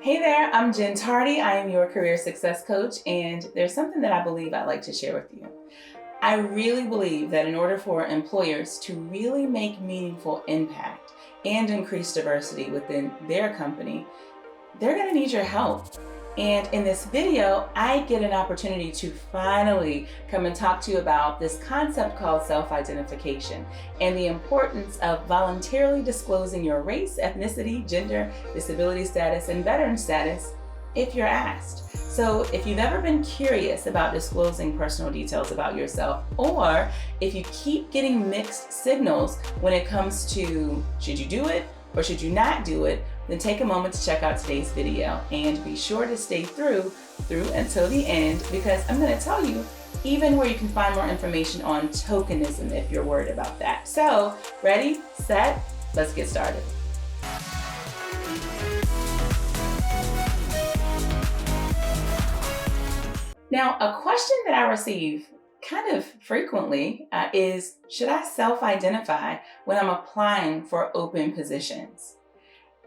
Hey there, I'm Jen Tardy. I am your career success coach, and there's something that I believe I'd like to share with you. I really believe that in order for employers to really make meaningful impact and increase diversity within their company, they're going to need your help. And in this video, I get an opportunity to finally come and talk to you about this concept called self-identification and the importance of voluntarily disclosing your race, ethnicity, gender, disability status, and veteran status if you're asked. So if you've ever been curious about disclosing personal details about yourself, or if you keep getting mixed signals when it comes to should you do it or should you not do it, then take a moment to check out today's video and be sure to stay through until the end, because I'm going to tell you even where you can find more information on tokenism if you're worried about that. So, ready, set, let's get started. Now, a question that I receive kind of frequently is, should I self-identify when I'm applying for open positions?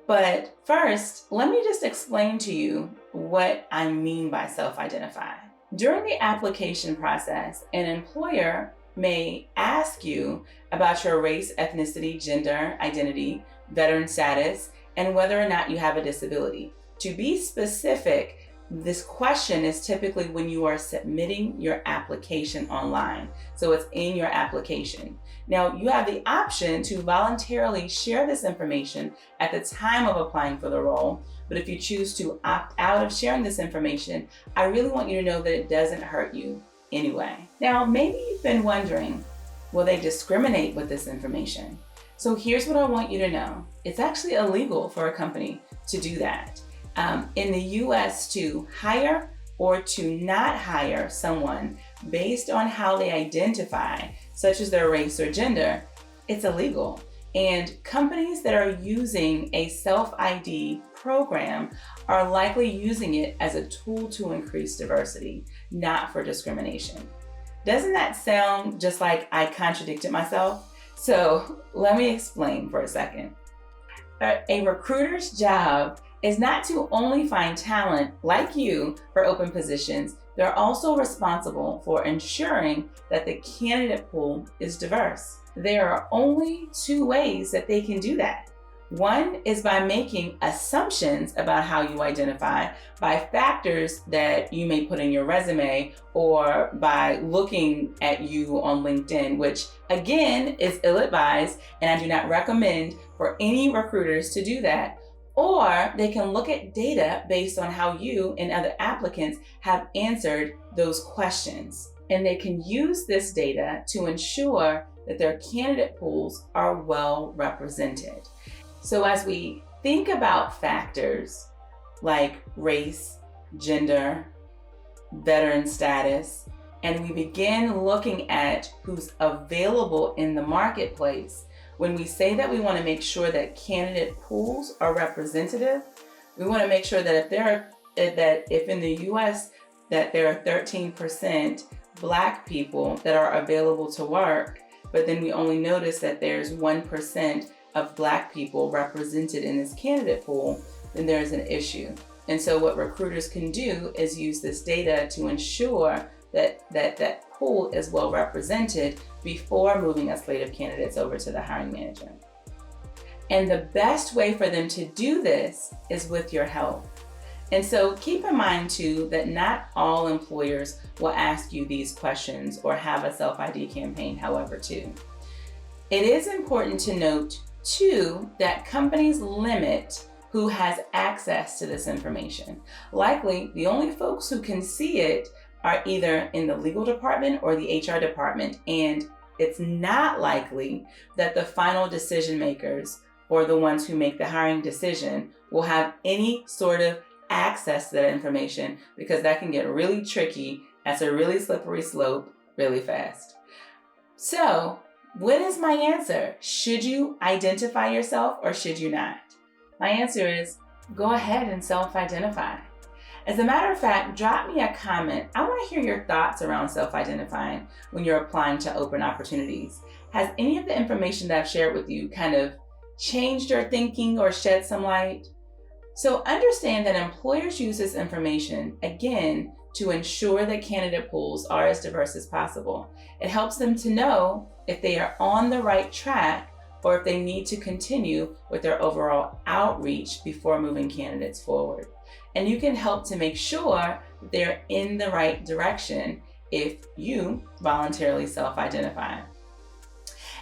But first, let me just explain to you what I mean by self-identify. During the application process, an employer may ask you about your race, ethnicity, gender, identity, veteran status, and whether or not you have a disability. To be specific, this question is typically when you are submitting your application online. So it's in your application. Now, you have the option to voluntarily share this information at the time of applying for the role, but if you choose to opt out of sharing this information, I really want you to know that it doesn't hurt you anyway. Now, maybe you've been wondering, will they discriminate with this information? So here's what I want you to know. It's actually illegal for a company to do that. In the US, to hire or to not hire someone based on how they identify, such as their race or gender, it's illegal. And companies that are using a self-ID program are likely using it as a tool to increase diversity, not for discrimination. Doesn't that sound just like I contradicted myself? So let me explain for a second. A recruiter's job is not to only find talent like you for open positions, they're also responsible for ensuring that the candidate pool is diverse. There are only two ways that they can do that. One is by making assumptions about how you identify by factors that you may put in your resume or by looking at you on LinkedIn, which again is ill-advised, and I do not recommend for any recruiters to do that. Or they can look at data based on how you and other applicants have answered those questions. And they can use this data to ensure that their candidate pools are well represented. So as we think about factors like race, gender, veteran status, and we begin looking at who's available in the marketplace, when we say that we want to make sure that candidate pools are representative, we want to make sure that if in the US that there are 13% Black people that are available to work, but then we only notice that there's 1% of Black people represented in this candidate pool, then there's an issue. And so what recruiters can do is use this data to ensure that pool is well represented before moving a slate of candidates over to the hiring manager. And the best way for them to do this is with your help. And so keep in mind too that not all employers will ask you these questions or have a self-ID campaign, however, too. It is important to note too that companies limit who has access to this information. Likely, the only folks who can see it are either in the legal department or the HR department, and it's not likely that the final decision makers or the ones who make the hiring decision will have any sort of access to that information, because that can get really tricky. That's a really slippery slope really fast. So, what is my answer? Should you identify yourself or should you not? My answer is go ahead and self-identify. As a matter of fact, drop me a comment. I want to hear your thoughts around self-identifying when you're applying to open opportunities. Has any of the information that I've shared with you kind of changed your thinking or shed some light? So understand that employers use this information, again, to ensure that candidate pools are as diverse as possible. It helps them to know if they are on the right track or if they need to continue with their overall outreach before moving candidates forward. And you can help to make sure that they're in the right direction if you voluntarily self-identify.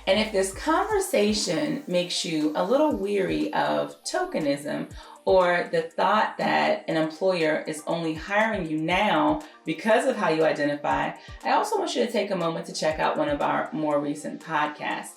And if this conversation makes you a little weary of tokenism or the thought that an employer is only hiring you now because of how you identify, I also want you to take a moment to check out one of our more recent podcasts.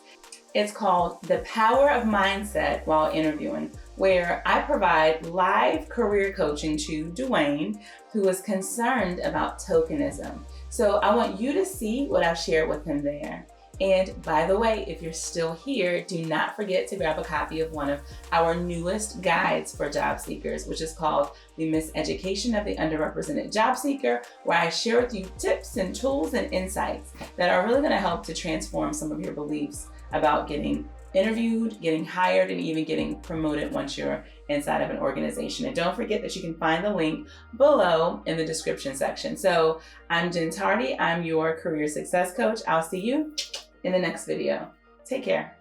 It's called The Power of Mindset While Interviewing, where I provide live career coaching to Dwayne, who is concerned about tokenism. So I want you to see what I've shared with him there. And by the way, if you're still here, do not forget to grab a copy of one of our newest guides for job seekers, which is called The Miseducation of the Underrepresented Job Seeker, where I share with you tips and tools and insights that are really going to help to transform some of your beliefs about getting interviewed, getting hired, and even getting promoted once you're inside of an organization. And don't forget that you can find the link below in the description section. So I'm Jen Tardy. I'm your career success coach. I'll see you in the next video. Take care.